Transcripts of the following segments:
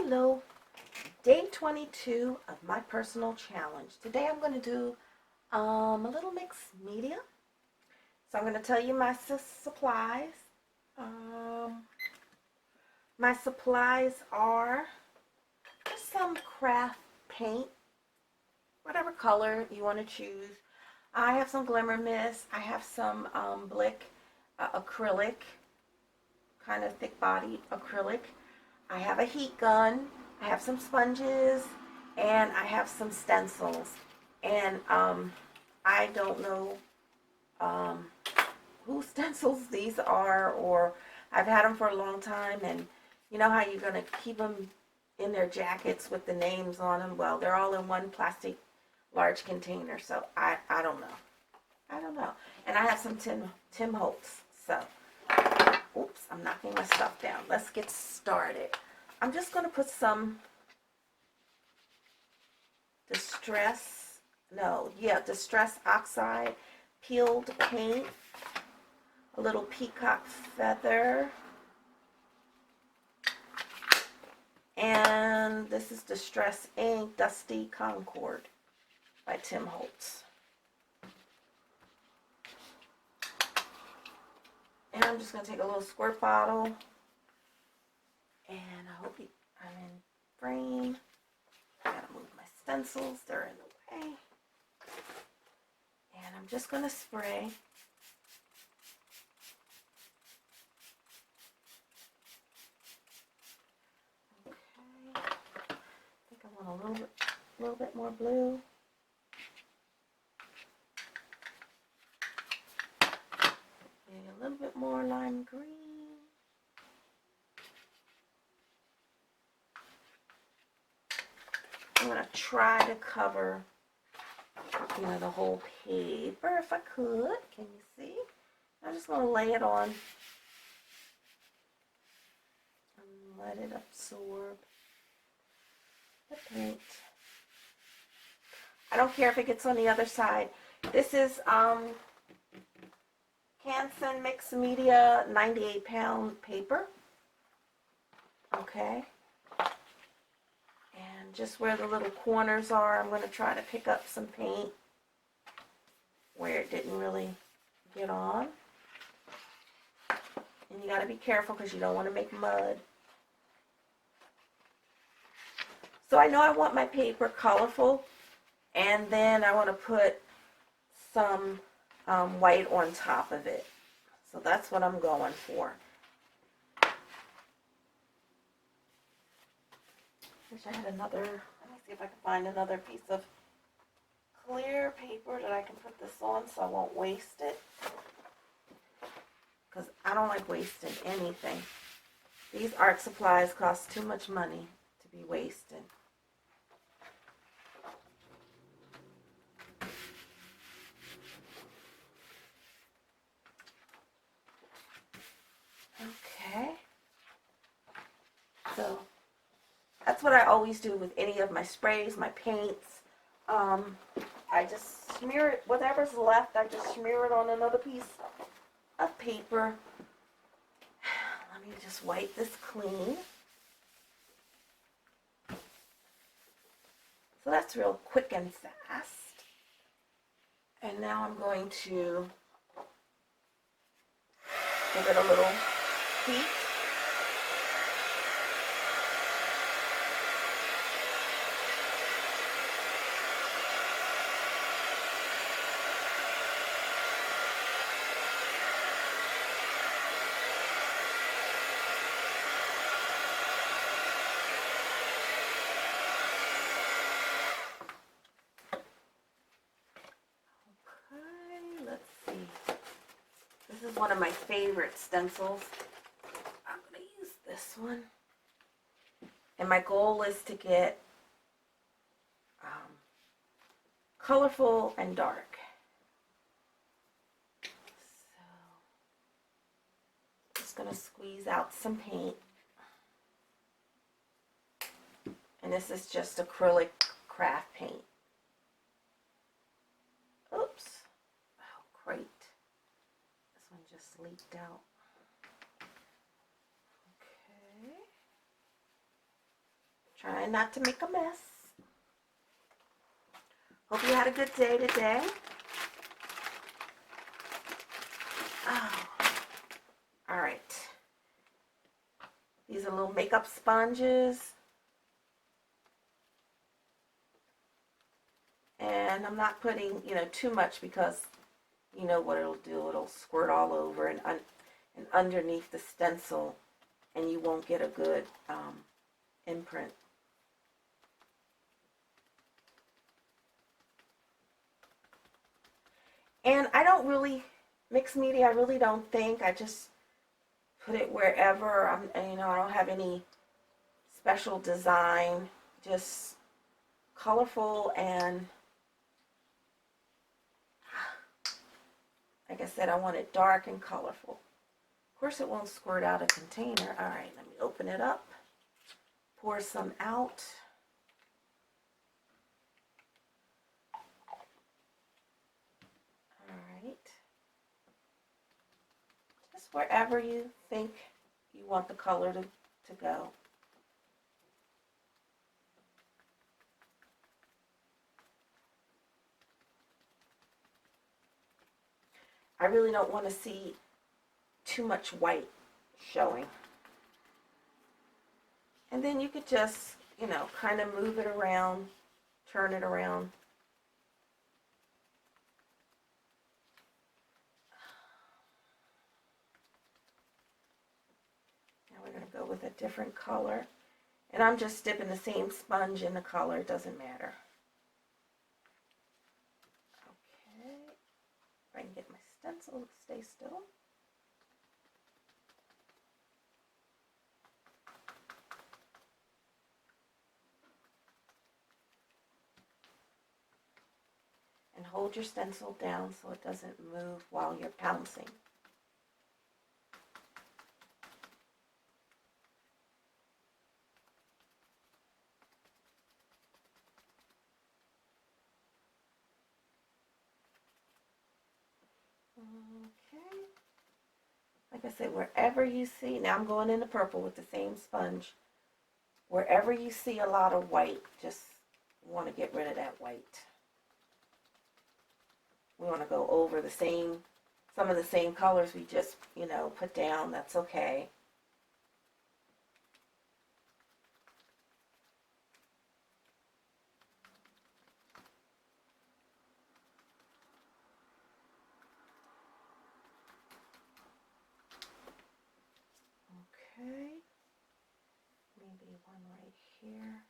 Hello, day 22 of my personal challenge. Today I'm going to do a little mixed media. So I'm going to tell you my supplies. My supplies are just some craft paint, whatever color you want to choose. I have some Glimmer Mist. I have some Blick acrylic, kind of thick bodied acrylic. I have a heat gun, I have some sponges, and I have some stencils. And I don't know whose stencils these are, or I've had them for a long time, and you know how you're going to keep them in their jackets with the names on them? Well, they're all in one plastic large container, so I don't know. I don't know. And I have some Tim Holtz, so... Oops, I'm knocking my stuff down. Let's get started. I'm just going to put some distress oxide, peeled paint, a little peacock feather, and this is Distress Ink Dusty Concord by Tim Holtz. And I'm just going to take a little squirt bottle, and I hope I'm in frame. I gotta move my stencils, they're in the way. And I'm just going to spray. Okay. I think I want a little bit more blue. Maybe a little bit more lime green. I'm going to try to cover, the whole paper if I could. Can you see? I'm just going to lay it on and let it absorb the paint. I don't care if it gets on the other side. This is Canson Mix Media 98-pound paper. Okay. And just where the little corners are, I'm going to try to pick up some paint where it didn't really get on. And you got to be careful because you don't want to make mud. So I know I want my paper colorful, and then I want to put some white on top of it. So that's what I'm going for. Wish I had another, let me see if I can find another piece of clear paper that I can put this on so I won't waste it. Because I don't like wasting anything. These art supplies cost too much money to be wasted. Okay. So that's what I always do with any of my sprays, my paints. I just smear it, whatever's left, I just smear it on another piece of paper. Let me just wipe this clean. So that's real quick and fast. And now I'm going to give it a little heat. This is one of my favorite stencils. I'm going to use this one. And my goal is to get colorful and dark. So, just going to squeeze out some paint. And this is just acrylic craft paint. Oops. Oh, great. This one just leaked out. Okay. Trying not to make a mess. Hope you had a good day today. Oh, all right. These are little makeup sponges. And I'm not putting, too much because you know what it'll do. It'll squirt all over and underneath the stencil, and you won't get a good imprint. And I don't really mix media. I really don't think. I just put it wherever. I don't have any special design. Just colorful and, like I said, I want it dark and colorful. Of course, it won't squirt out a container. All right, let me open it up. Pour some out. All right. Just wherever you think you want the color to go. I really don't want to see too much white showing. And then you could just, kind of move it around, turn it around. Now we're going to go with a different color. And I'm just dipping the same sponge in the color, it doesn't matter. Okay, if I can get my stencil to stay still. And hold your stencil down so it doesn't move while you're pouncing. Okay. Like I said, wherever you see, now I'm going into purple with the same sponge. Wherever you see a lot of white, just want to get rid of that white. We want to go over some of the same colors we just, put down. That's okay. Okay. Maybe one right here.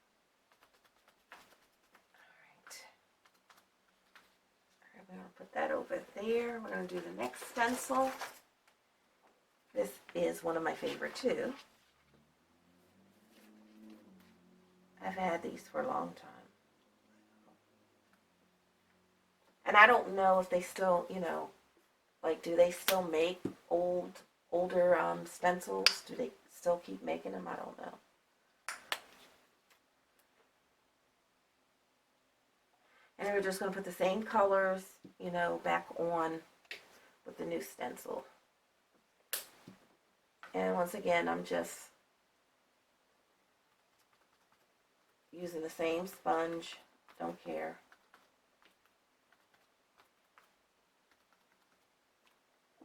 We're going to put that over there. We're going to do the next stencil. This is one of my favorite too. I've had these for a long time. And I don't know if they still, do they still make older stencils? Do they still keep making them? I don't know. And we're just going to put the same colors, back on with the new stencil. And once again, I'm just using the same sponge. Don't care.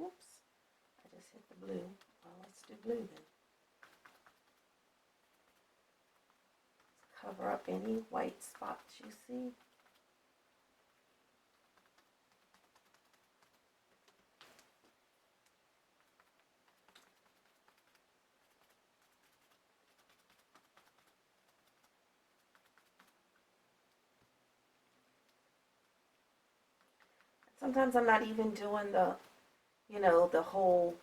Oops. I just hit the blue. Well, let's do blue then. Let's cover up any white spots you see. Sometimes I'm not even doing the, the whole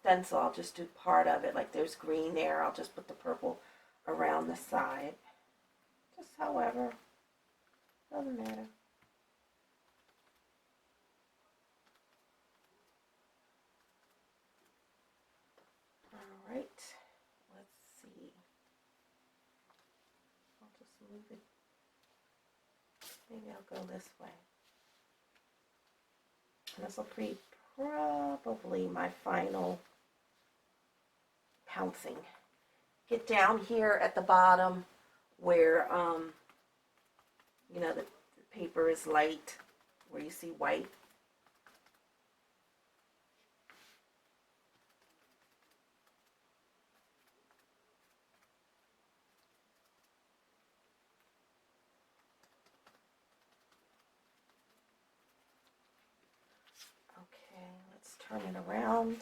stencil. I'll just do part of it. Like there's green there, I'll just put the purple around the side. Just however, doesn't matter. All right, let's see. I'll just move it. Maybe I'll go this way. And this will be probably my final pouncing. Get down here at the bottom where, you know, the paper is light, where you see white. Okay, let's turn it around. And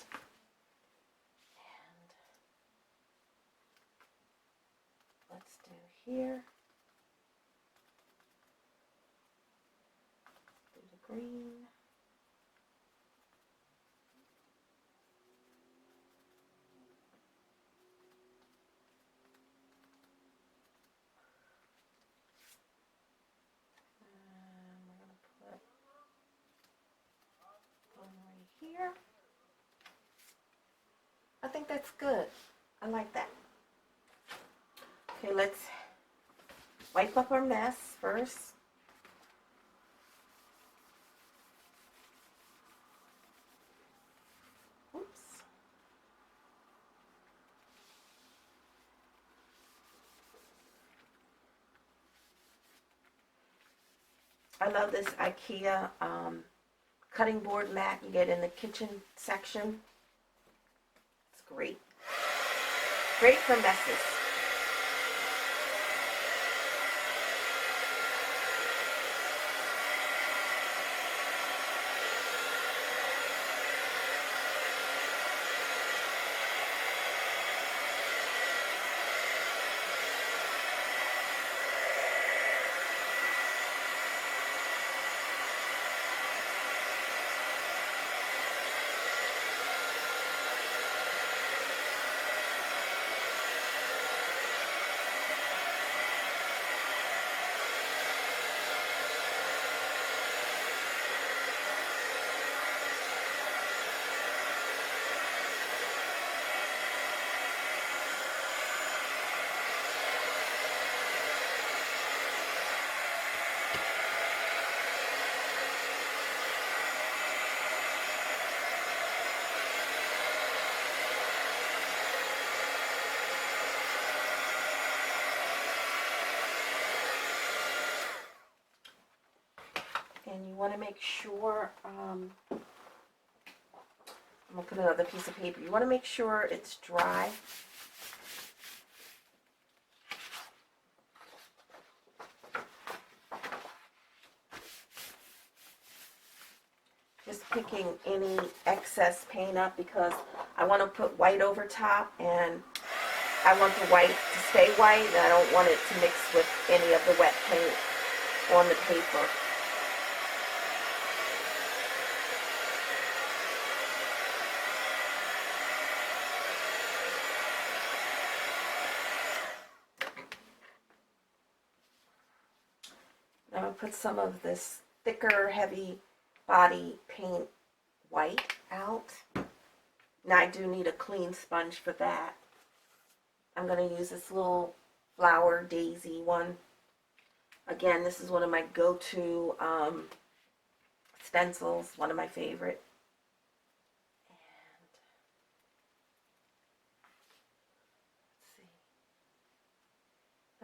let's do here. Do the green. And we're going to put one right here. I think that's good. I like that. Okay, let's wipe up our mess first. Oops. I love this IKEA cutting board mat you get in the kitchen section. It's great. Great for messes. And you want to make sure, I'm going to put another piece of paper. You want to make sure it's dry. Just picking any excess paint up because I want to put white over top, and I want the white to stay white, and I don't want it to mix with any of the wet paint on the paper. I'm going to put some of this thicker, heavy body paint white out. Now I do need a clean sponge for that. I'm going to use this little flower daisy one. Again, this is one of my go-to stencils, one of my favorite. And let's see.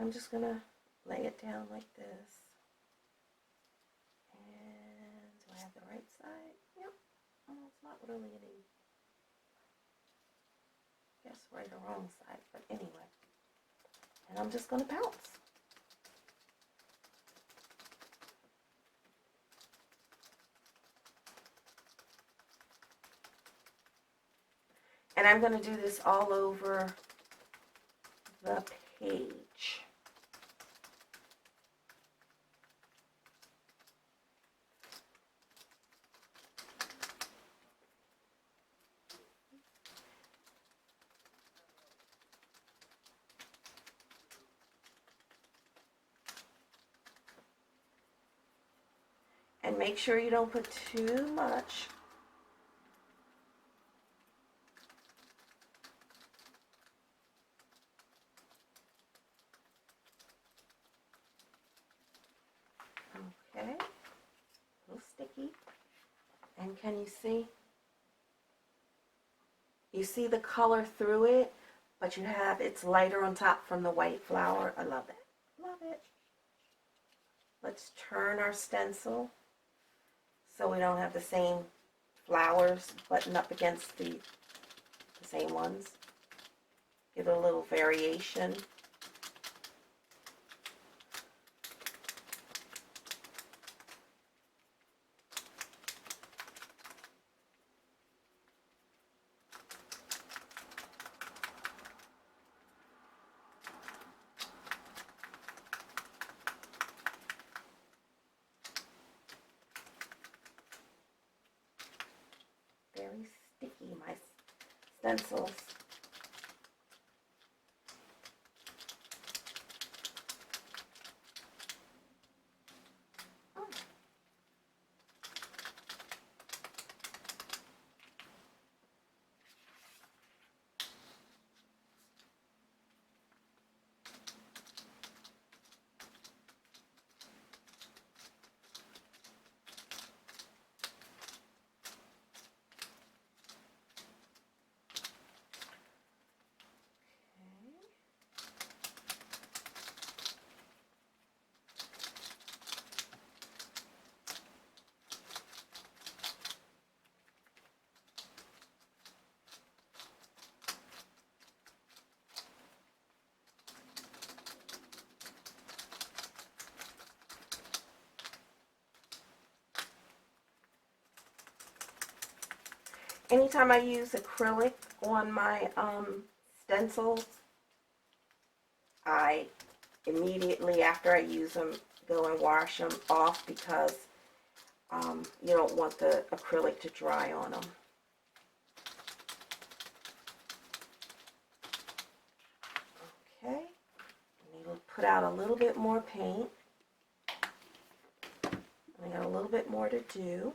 I'm just going to lay it down like this. And do I have the right side? Yep. Oh, it's not really any, I guess, right or wrong side, but anyway. And I'm just going to pounce. And I'm going to do this all over the page. And make sure you don't put too much. Okay, a little sticky. And can you see? You see the color through it, but you have, it's lighter on top from the white flower. I love it. Love it. Let's turn our stencil so we don't have the same flowers button up against the same ones. Give it a little variation. Very sticky, my stencils. Anytime I use acrylic on my stencils, I immediately after I use them go and wash them off because you don't want the acrylic to dry on them. Okay, I need to put out a little bit more paint. I got a little bit more to do.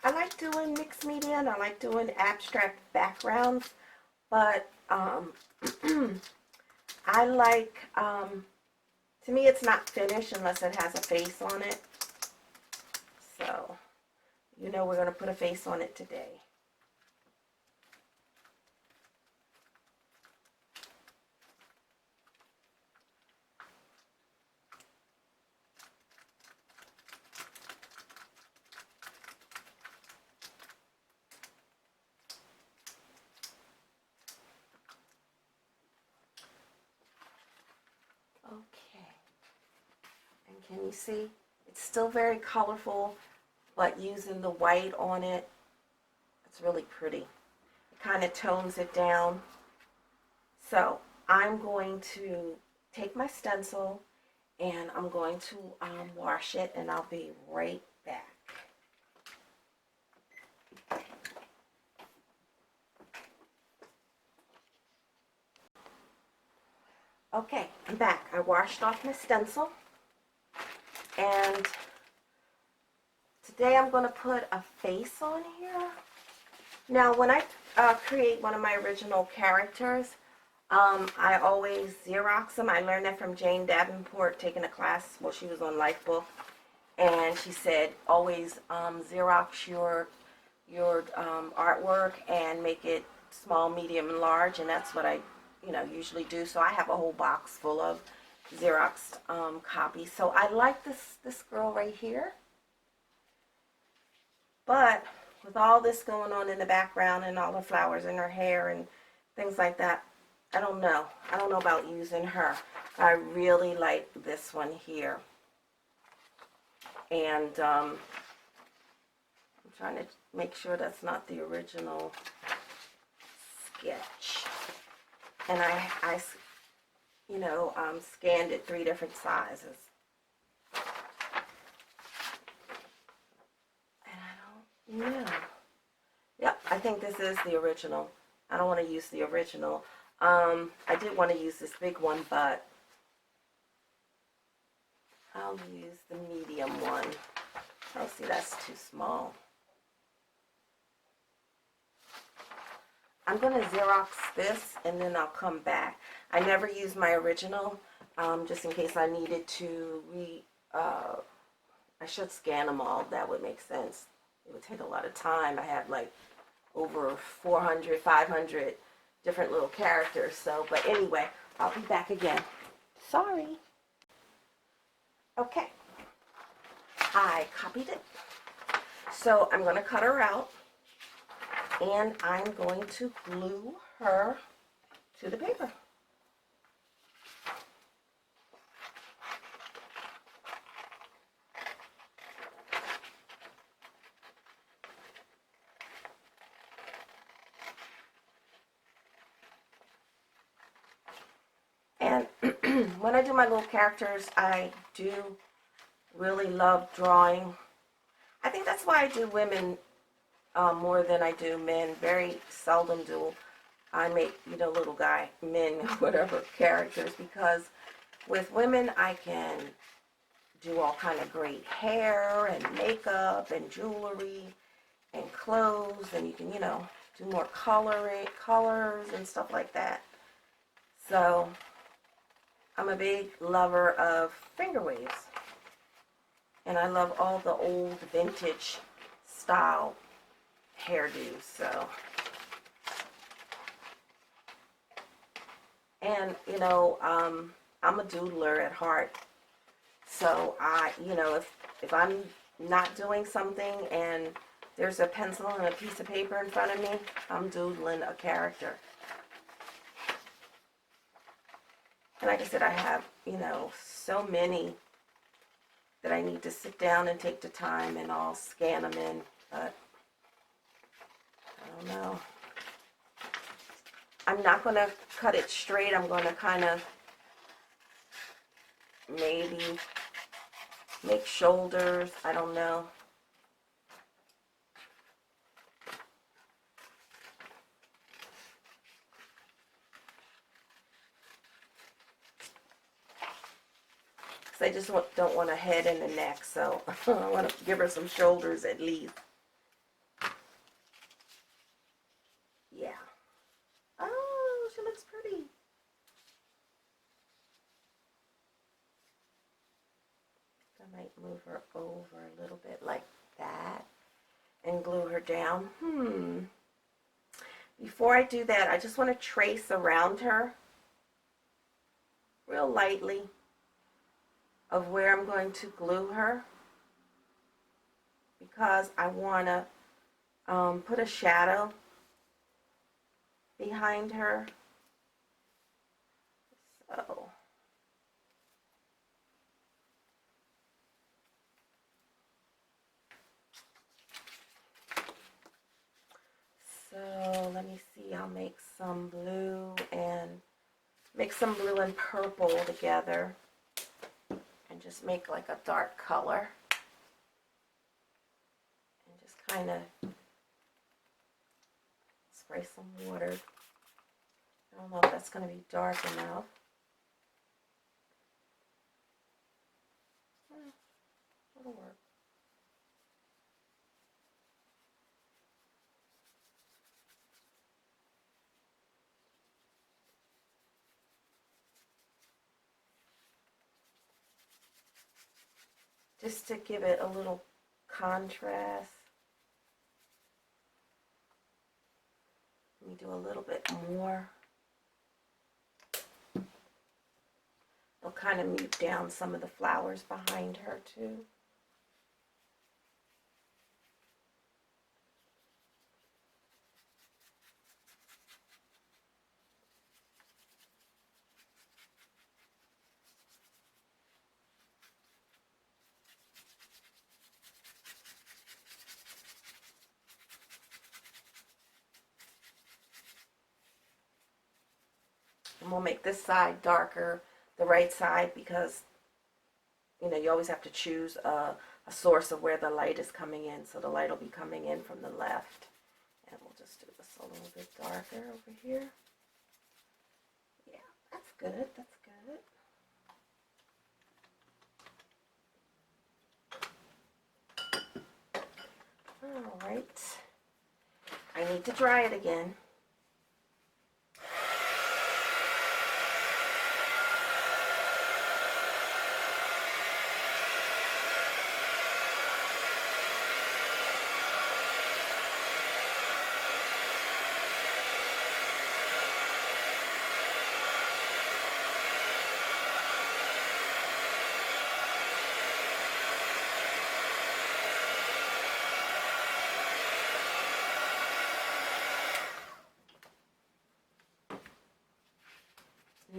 I like doing mixed media and I like doing abstract backgrounds, but I like, to me it's not finished unless it has a face on it. So, you know we're going to put a face on it today. Okay, and can you see? It's still very colorful, but using the white on it, it's really pretty. It kind of tones it down. So I'm going to take my stencil and I'm going to wash it and I'll be right back. Okay, I'm back. I washed off my stencil and today I'm going to put a face on here. Now when I create one of my original characters, I always Xerox them. I learned that from Jane Davenport taking a class, well she was on Lifebook, and she said always Xerox your artwork and make it small, medium, and large, and that's what I usually do. So I have a whole box full of Xerox copies. So I like this girl right here, but with all this going on in the background and all the flowers in her hair and things like that, I don't know. I don't know about using her. I really like this one here. And I'm trying to make sure that's not the original sketch. And I you know, scanned it 3 different sizes. And I don't know. Yep, I think this is the original. I don't want to use the original. I did want to use this big one, but I'll use the medium one. Oh, see, that's too small. I'm going to Xerox this, and then I'll come back. I never use my original, just in case I needed to I should scan them all. That would make sense. It would take a lot of time. I have like over 400, 500 different little characters. So, but anyway, I'll be back again. Sorry. Okay. I copied it. So I'm going to cut her out. And I'm going to glue her to the paper. And when I do my little characters, I do really love drawing. I think that's why I do women more than I do men. Very seldom do I make, you know, little guy, men, whatever, characters, because with women I can do all kind of great hair and makeup and jewelry and clothes, and you can, you know, do more colors and stuff like that. So I'm a big lover of finger waves, and I love all the old vintage style hairdos. So, and you know, I'm a doodler at heart. So you know, if I'm not doing something and there's a pencil and a piece of paper in front of me, I'm doodling a character. And like I said, I have, you know, so many that I need to sit down and take the time, and I'll scan them in, but I don't know. I'm not going to cut it straight. I'm going to kind of maybe make shoulders. I don't know. I just don't want a head and a neck, so I want to give her some shoulders at least. Yeah. Oh, she looks pretty. I might move her over a little bit like that and glue her down. Before I do that, I just want to trace around her real lightly of where I'm going to glue her, because I want to put a shadow behind her. So let me see, I'll make some blue and purple together and just make like a dark color and just kind of spray some water. I don't know if that's going to be dark enough. It'll work. Just to give it a little contrast. Let me do a little bit more. It'll kind of mute down some of the flowers behind her too. will make this side darker, the right side, because you know you always have to choose a source of where the light is coming in. So the light will be coming in from the left. And we'll just do this a little bit darker over here. Yeah, that's good. That's good. All right. I need to dry it again.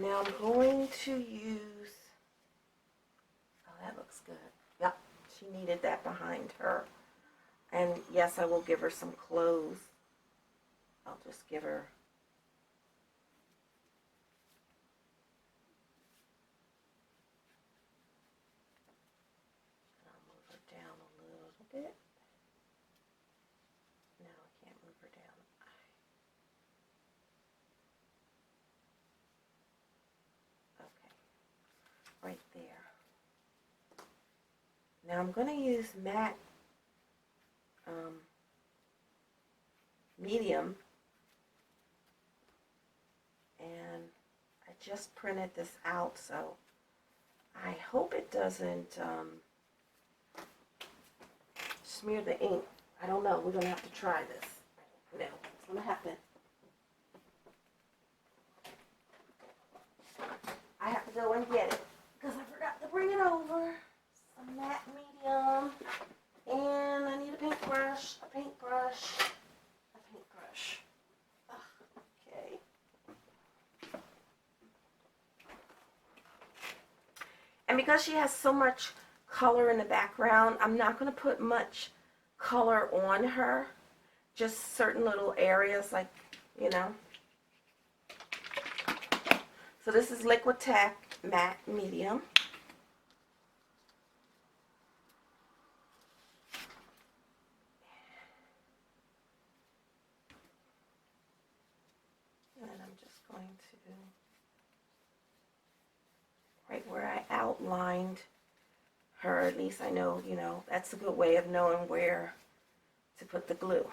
Now I'm going to use, oh, that looks good. Yep, she needed that behind her. And yes, I will give her some clothes. I'll just give her, I'll move her down a little bit. No, I can't move her down. Right there. Now I'm going to use matte medium, and I just printed this out, so I hope it doesn't smear the ink. I don't know. We're going to have to try this. No, it's going to happen. I have to go and get it because I forgot to bring it over. Some matte medium, and I need a paintbrush, a paintbrush. Okay. And because she has so much color in the background, I'm not going to put much color on her. Just certain little areas, like, you know. So this is Liquitex matte medium. And I'm just going to, right where I outlined her, at least I know, you know, that's a good way of knowing where to put the glue.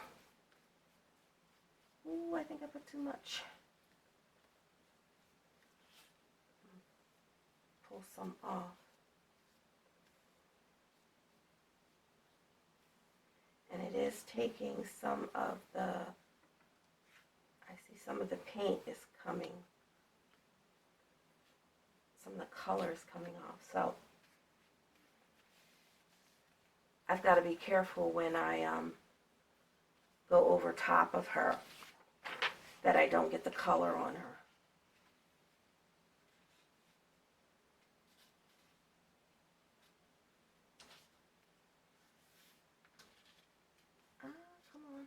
Ooh, I think I put too much. Pull some off. And it is taking some of the, I see some of the paint is coming. Some of the color is coming off. So I've got to be careful when I go over top of her that I don't get the color on her. Come on.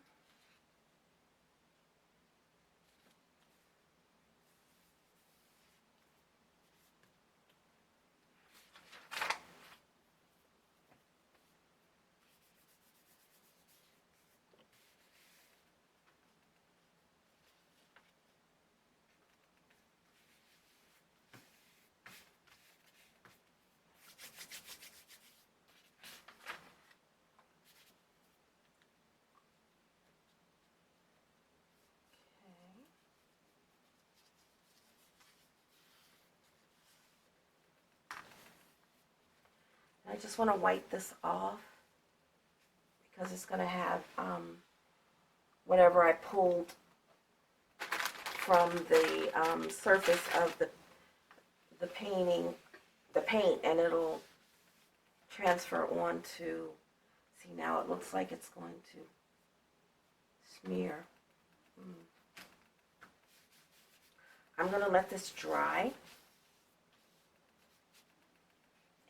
I just want to wipe this off because it's going to have whatever I pulled from the surface of the painting, the paint, and it'll transfer onto, see, now it looks like it's going to smear. I'm going to let this dry.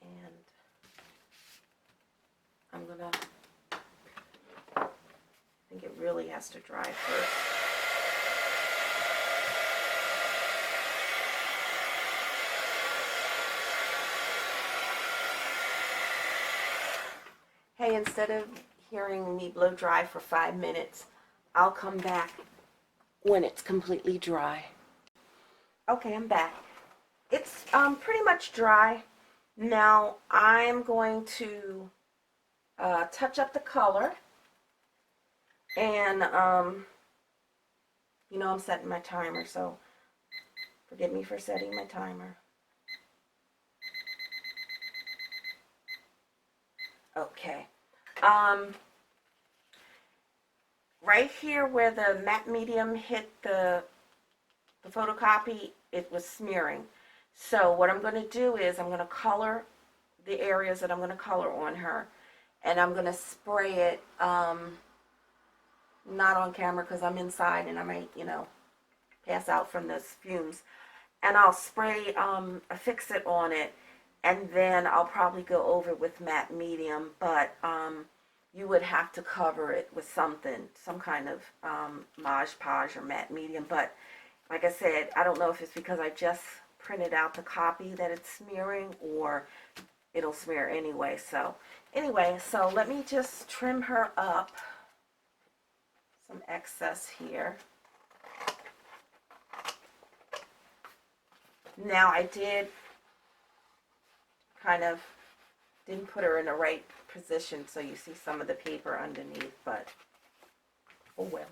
And I'm going to, I think it really has to dry first. okay, instead of hearing me blow dry for 5 minutes, I'll come back when it's completely dry. Okay, I'm back. It's pretty much dry. Now I'm going to touch up the color, and you know I'm setting my timer, so forgive me for setting my timer. Okay. Right here where the matte medium hit the photocopy, it was smearing. So what I'm going to do is I'm going to color the areas that I'm going to color on her, and I'm going to spray it, not on camera because I'm inside and I might, you know, pass out from those fumes. And I'll spray, affix it on it, and then I'll probably go over it with matte medium, but you would have to cover it with something, some kind of Mod Podge or matte medium. But like I said, I don't know if it's because I just printed out the copy that it's smearing, or it'll smear anyway. So anyway, so let me just trim her up. Some excess here. Now I did kind of didn't put her in the right position, so you see some of the paper underneath, but oh well.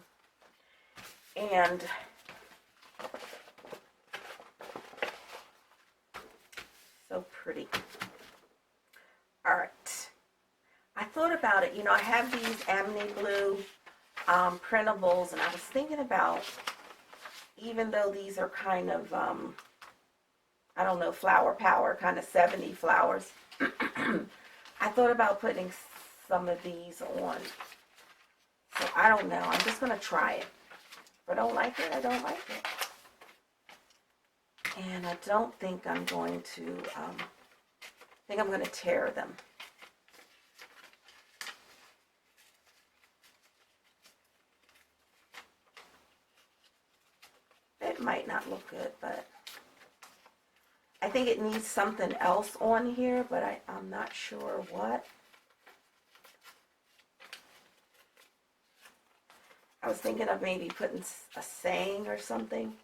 And so pretty. All right. I thought about it. You know, I have these Amity Bloom printables, and I was thinking about, even though these are kind of, I don't know, flower power, kind of 70 flowers, I thought about putting some of these on. So I don't know. I'm just going to try it. If I don't like it, I don't like it. And I don't think I'm going to, I think I'm going to tear them. It might not look good, but I think it needs something else on here, but I'm not sure what. I was thinking of maybe putting a saying or something.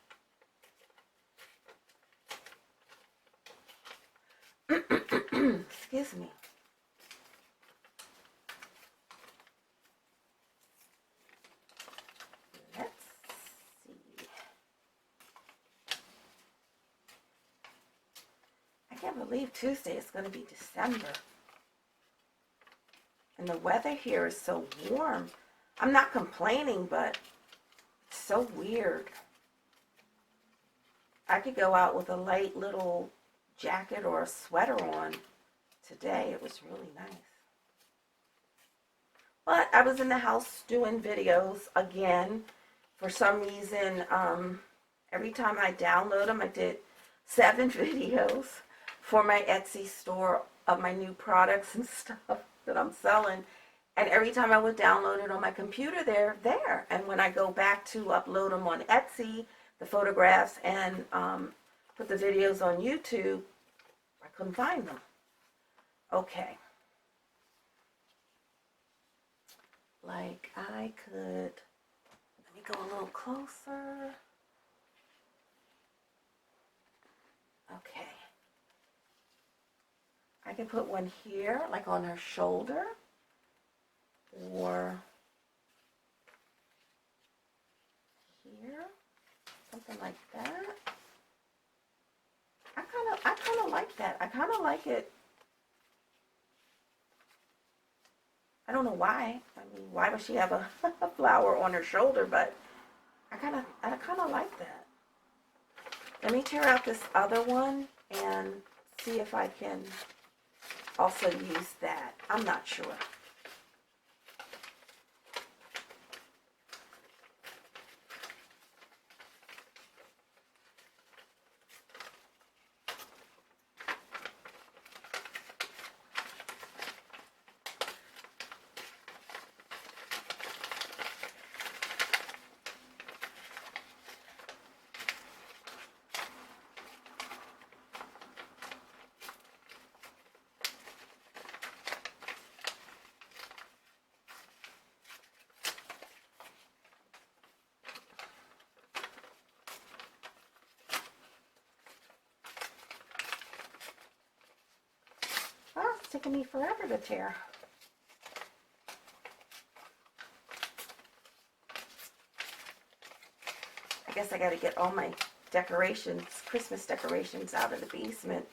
Excuse me. Let's see. I can't believe Tuesday is going to be December. And the weather here is so warm. I'm not complaining, but it's so weird. I could go out with a light little jacket or a sweater on today. It was really nice. But I was in the house doing videos again. For some reason, every time I download them, I did 7 videos for my Etsy store of my new products and stuff that I'm selling. And every time I would download it on my computer, they're there. And when I go back to upload them on Etsy, the photographs, and put the videos on YouTube, I couldn't find them. Okay. Like I could, let me go a little closer. Okay. I can put one here, like on her shoulder, or here, something like that. I kind of like that. I kind of like it. I don't know why. I mean, why would she have a flower on her shoulder? But I kind of like that. Let me tear out this other one and see if I can also use that. I'm not sure. taking me forever to tear. I guess I got to get all my decorations, Christmas decorations out of the basement.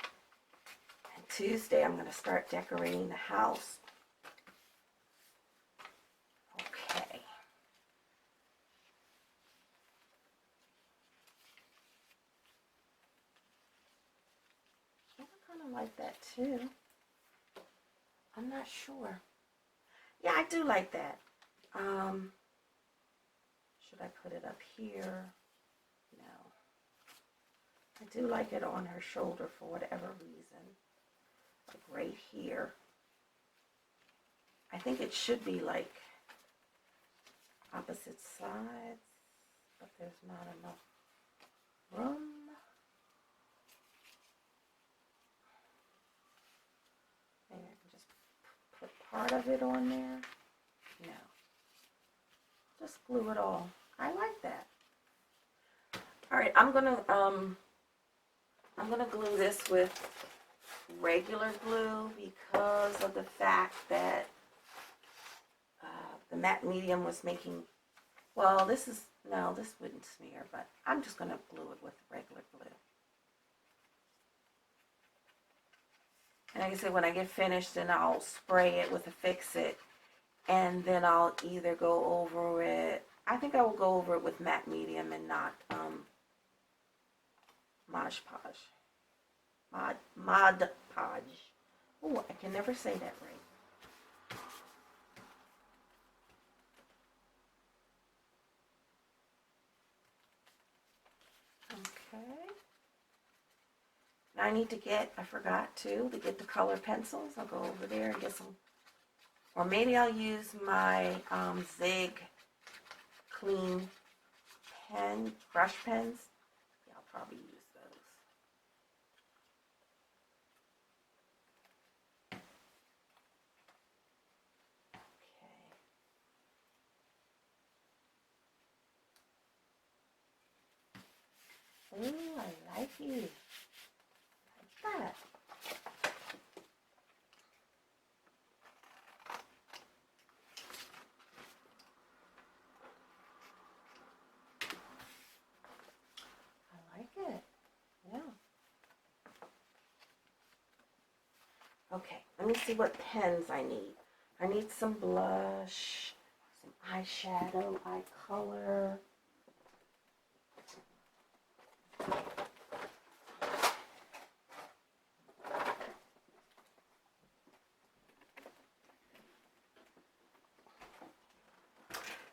And Tuesday I'm going to start decorating the house. Okay. I kind of like that too. I'm not sure. Yeah, I do like that. Should I put it up here? No. I do like it on her shoulder for whatever reason. Like right here. I think it should be like opposite sides, but there's not enough room. Maybe I can just put part of it on there. No. Just glue it all. I like that. All right, I'm gonna glue this with regular glue because of the fact that the matte medium was making, well, this wouldn't smear, but I'm just gonna glue it with regular glue. And like I said, when I get finished, then I'll spray it with a Fix-It, and then I'll either go over it, I think I will go over it with matte medium and not Mod Podge. Oh, I can never say that right. Okay. Now I need to get, I forgot to get the color pencils. I'll go over there and get some, or maybe I'll use my Zig Clean pen, brush pens. Yeah, I'll probably use those. Okay. Ooh, I like it. Like that. I like it. Yeah. Okay, let me see what pens I need. I need some blush, some eyeshadow, eye color.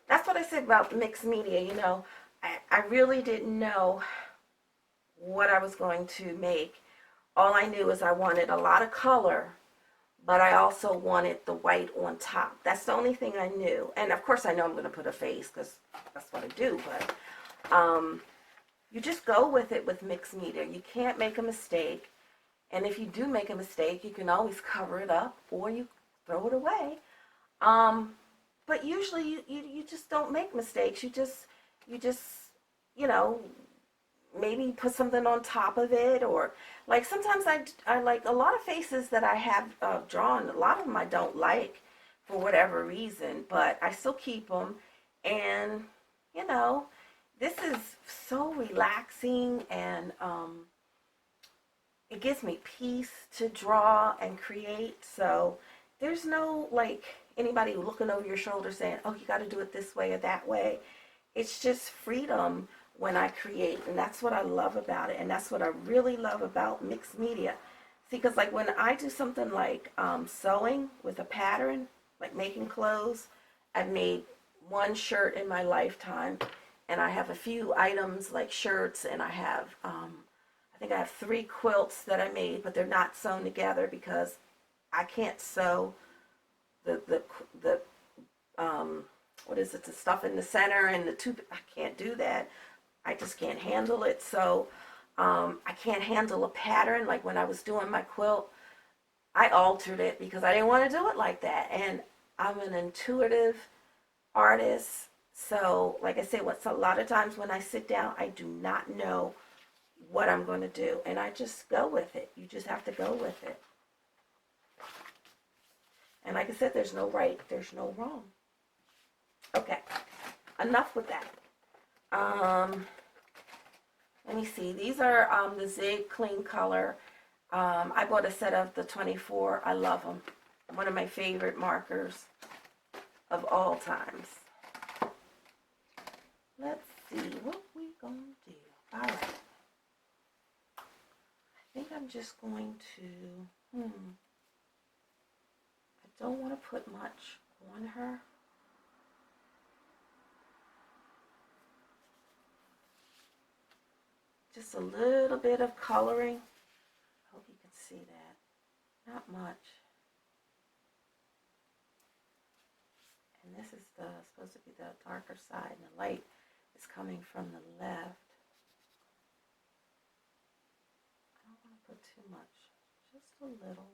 That's what I said about mixed media, you know. I really didn't know what I was going to make. All I knew is I wanted a lot of color, but I also wanted the white on top. That's the only thing I knew. And of course I know I'm going to put a face because that's what I do, but you just go with it with mixed media. You can't make a mistake. And if you do make a mistake, you can always cover it up or you throw it away. But usually you just don't make mistakes. You just, you know, maybe put something on top of it, or like sometimes I like a lot of faces that I have drawn. A lot of them I don't like for whatever reason, but I still keep them. And, you know, this is so relaxing, and it gives me peace to draw and create. So there's no like anybody looking over your shoulder saying, oh, you got to do it this way or that way. It's just freedom when I create, and that's what I love about it, and that's what I really love about mixed media. See, because like when I do something like sewing with a pattern, like making clothes, I've made one shirt in my lifetime, and I have a few items like shirts, and I have, I think I have 3 quilts that I made, but they're not sewn together because I can't sew the what is it, the stuff in the center and the two, I can't do that. I just can't handle it. So I can't handle a pattern. Like when I was doing my quilt, I altered it because I didn't want to do it like that. And I'm an intuitive artist. So like I say, what's a lot of times when I sit down, I do not know what I'm going to do. And I just go with it. You just have to go with it. And like I said, there's no right, there's no wrong. Okay, enough with that. Let me see. These are the Zig Clean Color. I bought a set of the 24. I love them. One of my favorite markers of all times. Let's see what we gonna do. All right. I think I'm just going to, I don't want to put much on her. Just a little bit of coloring. Hope you can see that. Not much. And this is supposed to be the darker side, and the light is coming from the left. I don't want to put too much, just a little.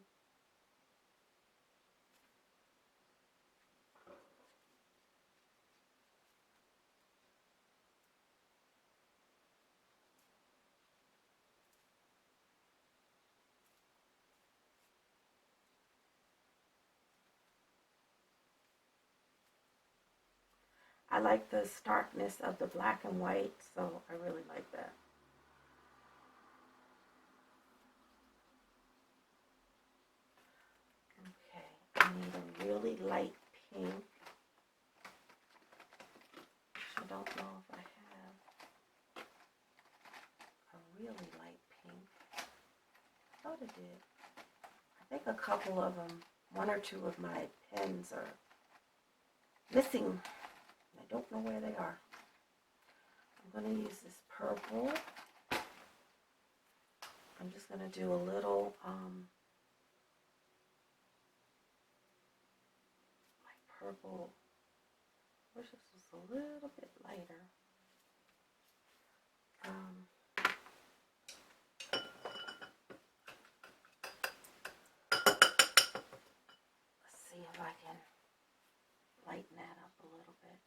I like the starkness of the black and white, so I really like that. Okay, I need a really light pink. I don't know if I have a really light pink. I thought I did. I think a couple of them, one or two of my pens are missing. I don't know where they are. I'm going to use this purple. I'm just going to do a little, like purple. I wish this was a little bit lighter. Let's see if I can lighten that up a little bit.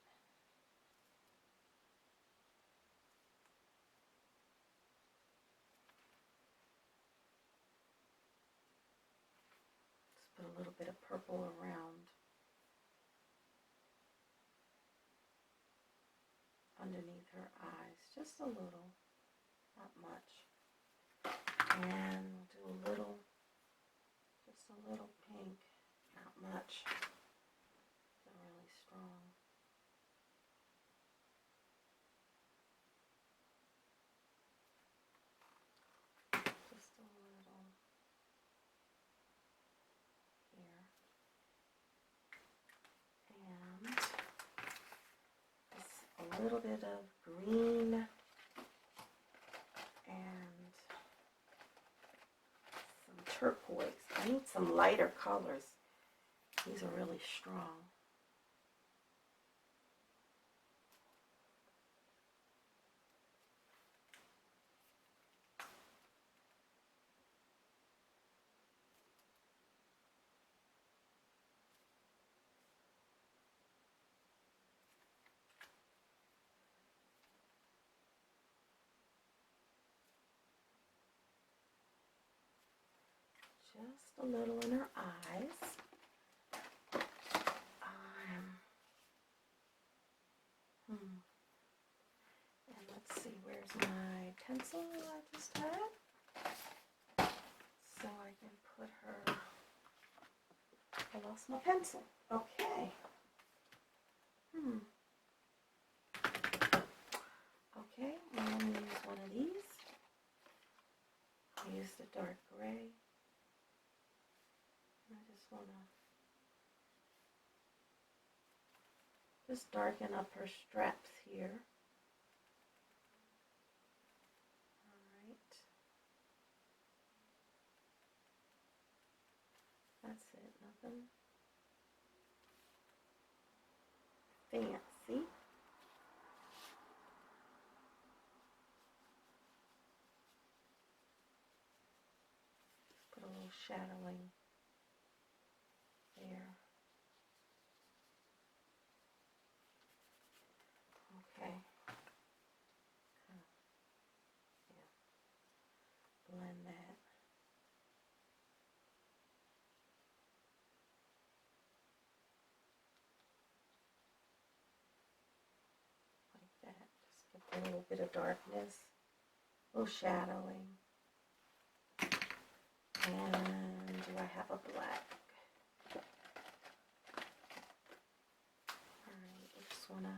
Just put a little bit of purple around underneath her eyes, just a little, not much. And we'll do a little, just a little pink, not much, not really strong. Just a little here. And just a little bit of green and some turquoise. I need some lighter colors. These are really strong. Just a little in her eyes. And let's see, where's my pencil I just had? So I can put her, I lost my pencil. Okay. Okay, I'm going to use one of these. I use the dark gray. I just want to just darken up her straps here. Alright. That's it, nothing fancy. Just put a little shadowing there. Okay. Blend that. a little bit of darkness, a little shadowing. And do I have a black? Alright, I just want to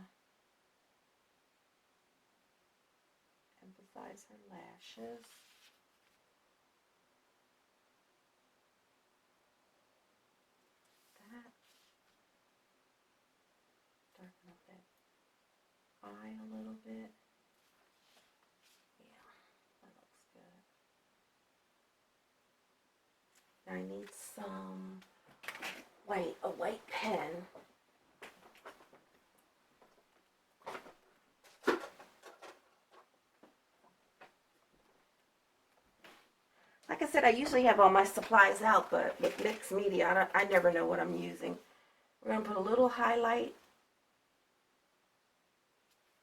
emphasize her lashes. That. Darken up that eye a little bit. Yeah, that looks good. Now I need some a white pen. Like I said, I usually have all my supplies out, but with Mix Media, I never know what I'm using. We're going to put a little highlight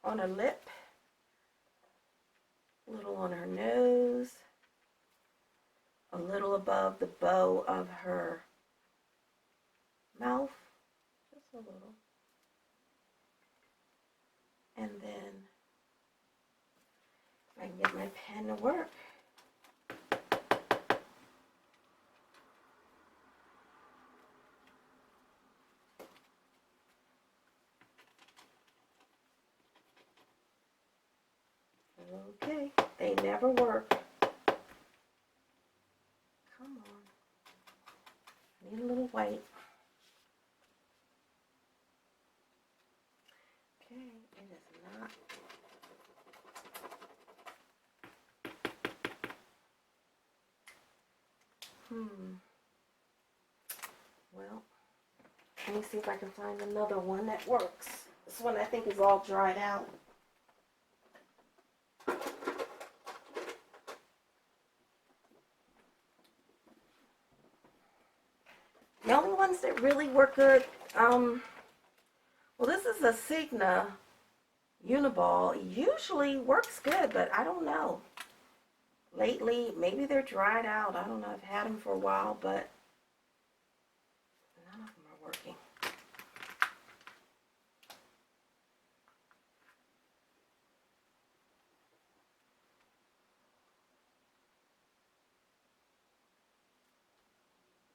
on her lip, a little on her nose, a little above the bow of her mouth, just a little. And then I can get my pen to work. Okay, they never work. Come on. I need a little white. Okay, it is not. Well, let me see if I can find another one that works. This one I think is all dried out. The only ones that really work good, well, this is a Signa Uniball. Usually works good, but I don't know. Lately, maybe they're dried out. I don't know. I've had them for a while, but none of them are working.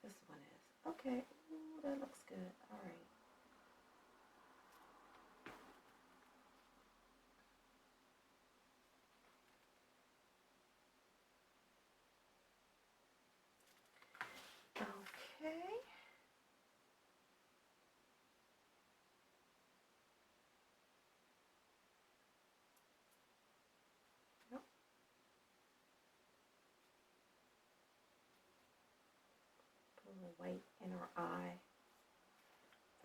This one is. Okay. Ooh, that looks good. All right. Okay. Nope. Put a little white in her eye.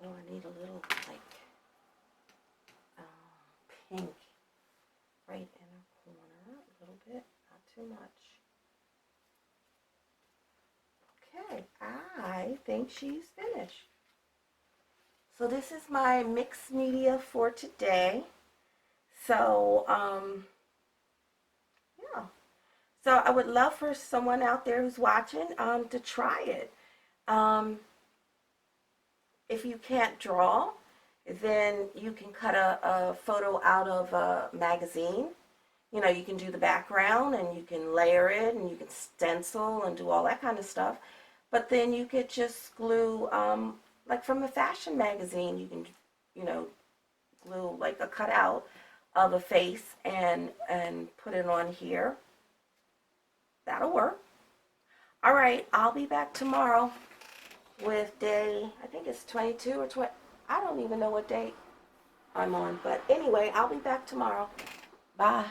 Oh, I need a little, pink right in her corner. A little bit, not too much. Okay, I think she's finished. So this is my mixed media for today. So, yeah. So I would love for someone out there who's watching to try it. If you can't draw, then you can cut a photo out of a magazine. You know, you can do the background and you can layer it and you can stencil and do all that kind of stuff. But then you could just glue, like from a fashion magazine, you can, you know, glue like a cutout of a face and put it on here. That'll work. All right, I'll be back tomorrow with day, I think it's 22 or 20. I don't even know what date I'm on. But anyway, I'll be back tomorrow. Bye.